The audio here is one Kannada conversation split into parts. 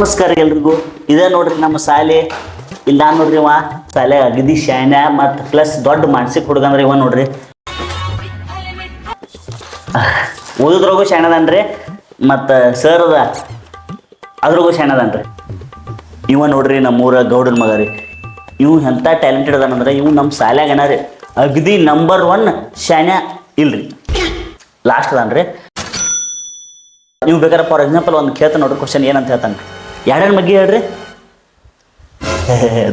ನಮಸ್ಕಾರ ಎಲ್ರಿಗೂ. ಇದೇ ನೋಡ್ರಿ ನಮ್ಮ ಶಾಲೆ. ಇಲ್ಲ ನೋಡ್ರಿ ಇವ ಶಾಲೆ ಅಗದಿ ಶಾನ್ಯ ಮತ್ತು ಪ್ಲಸ್ ದೊಡ್ಡ ಮಾನಸಿಕ ಹುಡುಗ ಅಂದ್ರೆ ಇವ ನೋಡ್ರಿ. ಓದೋದ್ರಾಗೂ ಶಾಣದನ್ರಿ ಮತ್ತು ಸರ್ ಅದ ಅದ್ರಾಗೂ ಶಾಣದನ್ರಿ. ಇವ ನೋಡ್ರಿ ನಮ್ಮೂರ ಗೌಡನ ಮಗ ರೀ. ಇವು ಎಂಥ ಟ್ಯಾಲೆಂಟೆಡ್ ಅದಾನಂದ್ರೆ ಇವು ನಮ್ಮ ಶಾಲ್ಯಾಗ ಏನಾರಿ ಅಗದಿ ನಂಬರ್ 1 ಶಾನ್ಯ ಇಲ್ರಿ, ಲಾಸ್ಟ್ ಅದಾನ್ರಿ. ನೀವು ಬೇಕಾದ್ರೆ ಫಾರ್ ಎಕ್ಸಾಂಪಲ್ ಒಂದು ಕೇಳ್ತ ನೋಡ್ರಿ ಕ್ವಶನ್ ಏನಂತ ಹೇಳ್ತಾನೆ. ಯಾರ್ಯಾರ ಬಗ್ಗೆ ಹೇಳ್ರಿ?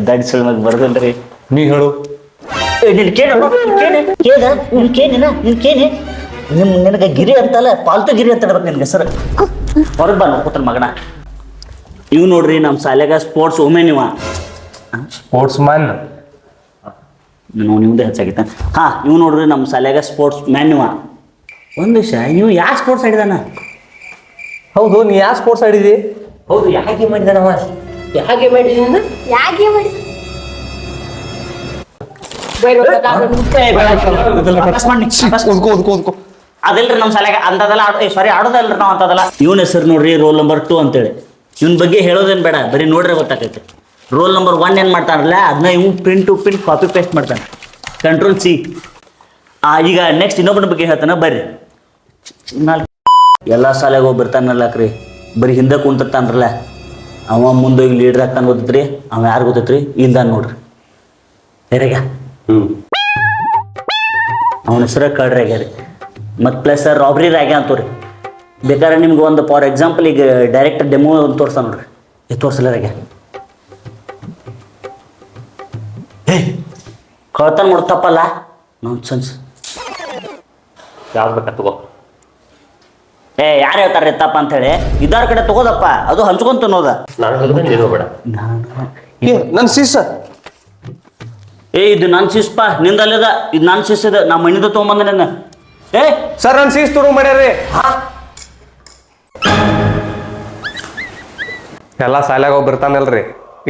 ದಡ್ ಸುಳ್ಳು ಮಗ ಬರ್ದಲ್ರಿ. ನೀ ಹೇಳು. ನಿನಗೆ ಗಿರಿ ಅಂತಲ್ಲ, ಪಾಲ್ತು ಗಿರಿ ಅಂತ ಹೇಳ್ಬೇಕು ನಿನ್ಗೆ ಹೆಸರು. ಹೊರಗೆ ಬಾ ನೋಡ್ಕೊತಾನ ಮಗನ. ಇವ್ ನೋಡ್ರಿ ನಮ್ಮ ಶಾಲೆಗ ಸ್ಪೋರ್ಟ್ಸ್ ವುಮೆನ್ ಇವ. ಸ್ಪೋರ್ಟ್ಸ್ ಮ್ಯಾನ್ ನಿಮ್ದು ಹೆಚ್ಚಾಗಿತ್ತ. ಹಾಂ, ಇವ್ ನೋಡ್ರಿ ನಮ್ಮ ಶಾಲೆಗ ಸ್ಪೋರ್ಟ್ಸ್ ಮ್ಯಾನ್ ಇವ. ಒಂದು ವಿಷಯ, ನೀವು ಯಾವ ಸ್ಪೋರ್ಟ್ಸ್ ಆಡಿದಾನ? ಹೌದು, ನೀ ಯಾವ ಸ್ಪೋರ್ಟ್ಸ್ ಆಡಿದಿ? ಹೌದು, ಯಾಕೆ ಮಾಡಿದಾನವ? ಯಾಕೆ ಮಾಡಿದ? ಯಾಕೆ ಮಾಡಿ ಅದಲ್ರಿ ನಮ್ಮ ಶಾಲೆಗ ಅಂತದಲ್ಲ. ಸಾರಿ, ಆಡೋದಲ್ರಿ ನಾವು ಅಂತದಲ್ಲ. ಇವನ ಹೆಸರು ನೋಡ್ರಿ ರೋಲ್ ನಂಬರ್ 2 ಅಂತೇಳಿ. ಇವನ್ ಬಗ್ಗೆ ಹೇಳೋದೇನು ಬೇಡ, ಬರೀ ನೋಡ್ರೆ ಗೊತ್ತಾಗೈತೆ. ರೋಲ್ ನಂಬರ್ 1 ಏನು ಮಾಡ್ತಾನಲ್ಲ ಅದನ್ನ ಇವ್ print to print copy paste ಮಾಡ್ತಾನೆ. ಕಂಟ್ರೋಲ್-C. ಈಗ ನೆಕ್ಸ್ಟ್ ಇನ್ನೊಬ್ಬನ ಬಗ್ಗೆ ಹೇಳ್ತಾನೆ ಬರ್ರಿ. ಎಲ್ಲ ಶಾಲೆಗೆ ಹೋಗಿ ಬರ್ತಾನಲ್ಲಕ್ರಿ, ಬರೀ ಹಿಂದೆ ಕುಂತಿರ್ತಾನ್ರಲ್ಲ ಅವ ಮುಂದೋಗಿ ಲೀಡ್ರ್ ಆಗ್ತಾನೆ. ಗೊತ್ತೈತ್ರಿ ಅವ ಯಾರು ಗೊತ್ತೈತ್ರಿ? ಇಲ್ದ ನೋಡ್ರಿ ಬೇರೆಗ. ಅವನ ಹೆಸರು ಕಳ್ರಾಗ್ಯ ರೀ, ಮತ್ತು ಪ್ಲಸ್ ರಾಬ್ರಿ ರಾಗ್ಯ ಅಂತವ್ರಿ. ಬೇಕಾದ್ರೆ ನಿಮ್ಗೆ ಒಂದು ಫಾರ್ ಎಕ್ಸಾಂಪಲ್ ಈಗ ಡೈರೆಕ್ಟ್ ಡೆಮೋ ತೋರ್ಸ ನೋಡ್ರಿ. ತೋರ್ಸಲ್ಲ ರಾಗ್ಯ. ಕಳ್ತಾನ ಮಾಡ್ತಪ್ಪಲ್ಲ ನಾನ್ ಸೆನ್ಸ್. ಯಾವ್ದು ಬೇಕಾ ತಗೋ. ಯಾರು ಹೇಳ್ತಾರೆ ತಪ್ಪ ಅಂತ ಹೇಳಿ? ಇದಾರ ಕಡೆ ತಗೋದಪ್ಪ, ಅದು ಹಂಚ್ಕೊಂತ ಅನ್ನೋದ. ನಾನು ಹೇಳಿದ್ರೆ ನೀನು ಬೇಡ. ನನ್ನ ಸೀಸ. ಇದು ನನ್ನ ಸೀಸ್ಪ, ನಿಂದಲ್ಲದ. ಇದು ನನ್ನ ಸೀಸ್ ಇದೆ, ನಾ ಮಣ್ಣಿದ ತೊಗೊಂಬಂದ ನನ್ನ. ಸರ್ ನನ್ನ ಸೀಸ್ ತೊಗೊಂಡು ಮಾಡ್ಯಾರಿ. ಎಲ್ಲ ಶಾಲ್ಯಾಗ ಹೋಗಿ ಬರ್ತಾನಲ್ರಿ,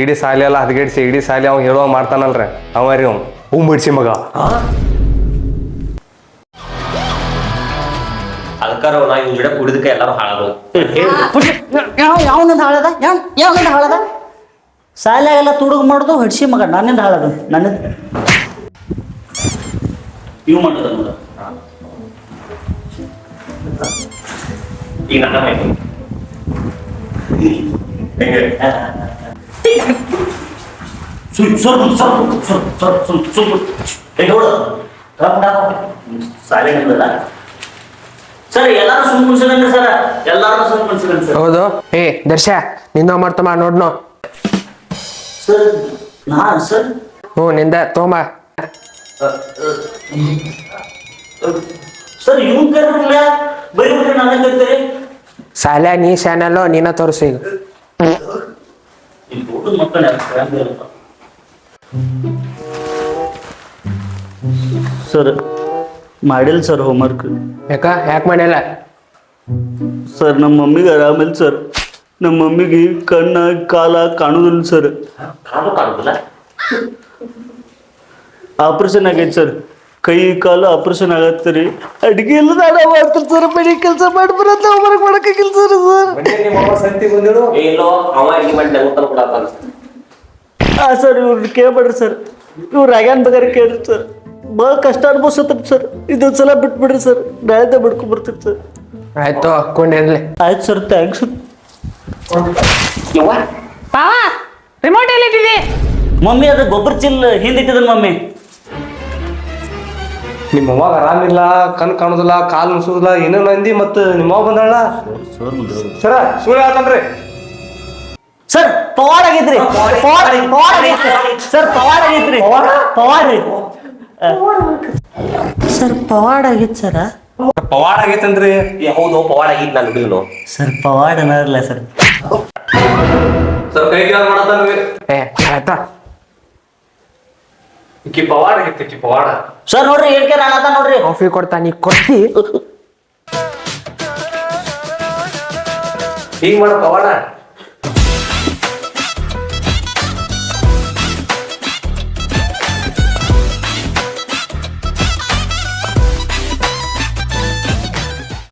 ಇಡೀ ಶಾಲೆ ಎಲ್ಲ ಹದಗೆಡ್ಸಿ ಇಡೀ ಶಾಲೆ ಅವ್ನು ಹೇಳುವ ಮಾಡ್ತಾನಲ್ರಿ ಅವ ರೀ. ಅವ್ನು ಹೂ ಬಿಡ್ಸಿ ಮಗ. ಅದಕ್ಕಾರ ನಾ ಇವ್ ಗಿಡ ಕುಡಿದಕ್ಕೆ ಎಲ್ಲರೂ ಹಾಳಾದ್ರು. ಯಾವನಿಂದ ಹಾಳದ? ಯಾವನಿಂದ ಹಾಳದ? ಶಾಲೆಗೆಲ್ಲ ತುಡುಗು ಮಾಡೋದು ಹಡ್ಸಿ ಮಗ. ನನ್ನಿಂದ ಹಾಳದ? ನನ್ನಿಂದ ಇವು ಮಾಡೋದ ನೋಡ. ಈಗ ನನ್ನ ಮೈತು ಹೆಂಗೆ ಸರ್ ಎಲ್ಲಾರು ಸುಮ್ ಕುಣ್ಸಿದ್ರಿ ಸರ್, ಎಲ್ಲಾರು ಸುಮ್ ಕುಣ್ಸಿದ್ರಿ ಸರ್. ಹೌದು. ದರ್ಶ ನಿಂದ ಮಾಡ್ತಮ್ಮ ನೋಡ್ನು. ಸರ್ ನಾನ್ ಸರ್ ನಿಂದ ತೋಮ. ಸರ್ ಇವ್ ಕರ್ರಲ್ಲ ಬರೀ ಬರೀ ನನ್ನ ಕರ್ತೀರಿ. ಶಾಲೆ ನೀ ಶಾನಲ್ಲೋ ನೀನ ತೋರಿಸು ಈಗ. ಸರ್ ಮಾಡಿಲ್ಲ ಸರ್ ಹೋಮ್ವರ್ಕ್. ಯಾಕೆ ಮಾಡಿಲ್ಲ? ಸರ್ ನಮ್ಮ ಮಮ್ಮಿಗೆ ಆರಾಮಿಲ್ಲ ಸರ್. ನಮ್ಮ ಮಮ್ಮಿಗೆ ಕಣ್ಣ ಕಾಲ ಕಾಣುದಿಲ್ಲ ಸರ್. ಕಾಲು ಕಾಣುದಿಲ್ಲ? ಆಪರೇಷನ್ ಆಗೈತೆ ಸರ್. ಕೈ ಕಾಲು ಆಪರೇಷನ್ ಆಗತ್ತೆ ರೀ. ಅಡಿಗೆ ಎಲ್ಲ ನಾಡ ಮಾಡ್ತಾರೆ ಸರ್. ಮನೆ ಕೆಲಸ ಮಾಡಿ ಬರತ್ತ ಹೋಮ್ವರ್ಕ್ ಮಾಡಕ್ಕಾಗಿಲ್ಲ ಸರ್. ಎಲ್ಲೋ ಅವ ಅಡಿಗೆ ಮಾಡಿ ನಂಗೆ ಕೊಡಪ್ಪ. ಸರ್ ಇವ್ರನ್ನ ಕೇಳ್ಬೇಡ್ರಿ ಸರ್. ಇವ್ರು ರಾಗ್ಯಾನ್ ಬೇಕಾರೆ ಕೇಳ್ರಿ ಸರ್. ಭಾಳ ಕಷ್ಟ ಅನ್ಭವಿಸತ್ರಿ ಸರ್. ಇದೊಂದು ಸಲ ಬಿಟ್ಬಿಡ್ರಿ ಸರ್, ನಾಳೆ ಬಿಡ್ಕೊಂಡ್ಬರ್ತೀರಿ ಸರ್. ಆಯ್ತು ಕೊಂಡಿರ್ಲಿ. ಆಯ್ತು ಸರ್, ಥ್ಯಾಂಕ್ಸ್. ಪಾವ ರಿಮೋಟ್ ಎಲ್ಲಿ ಇಟ್ಟಿದೆ? ಮಮ್ಮಿ ಅದು ಗೊಬ್ಬರ ಚಿಲ್ ಹಿಂದಿಟ್ಟಿದ್ದ ಮಮ್ಮಿ. ನಿಮ್ಮ ಅವಾಗ ಆರಾಮಿಲ್ಲ, ಕಣ್ ಕಾಣುದಿಲ್ಲ, ಕಾಲು ಮುಸುದಿಲ್ಲ, ಏನೇನು ಅಂದಿ. ಮತ್ತು ನಿಮ್ಮ ಅವಾಗ ಬಂದಳ ಸರ ಸುಳ್ಳು ಹೇಳ್ತಾನ್ರಿ. ಸರ್ ಪವಾಡ್ ಆಗೈತ್ರಿ. ಸರ್ ಪವಾಡ್ ಆಗೈತ್ರಿ. ಪವಾಡ್ ಸರ್ ಪವಾಡ್ ಆಗೈತ್ ಸರ. ಪವಾಡ ಆಗೈತಂದ್ರಿ. ಹೌದು, ಪವಾಡ ಆಗಿದ್ದು ನಾನು ಬಿಲ್ನು. ಸರ್ ಪವಾಡ್ ಅನ್ನೋರ್ಲ ಸರ್. ಸರ್ ಕೈ ಮಾಡತಾನ್ರಿ. ಆಯ್ತಾ ಈಕಿ ಪವಾಡ ಆಗೈತಿ. ಈಕಿ ಪವಾಡ. ಸರ್ ನೋಡ್ರಿ ಹೇಳ್ಕೆ ನಾನದ ನೋಡ್ರಿ. ಕಾಫಿ ಕೊಡ್ತಾ ನೀ ಕೊಡ್ತಿ. ಹೀಗ್ ಮಾಡೋ ಪವಾಡ.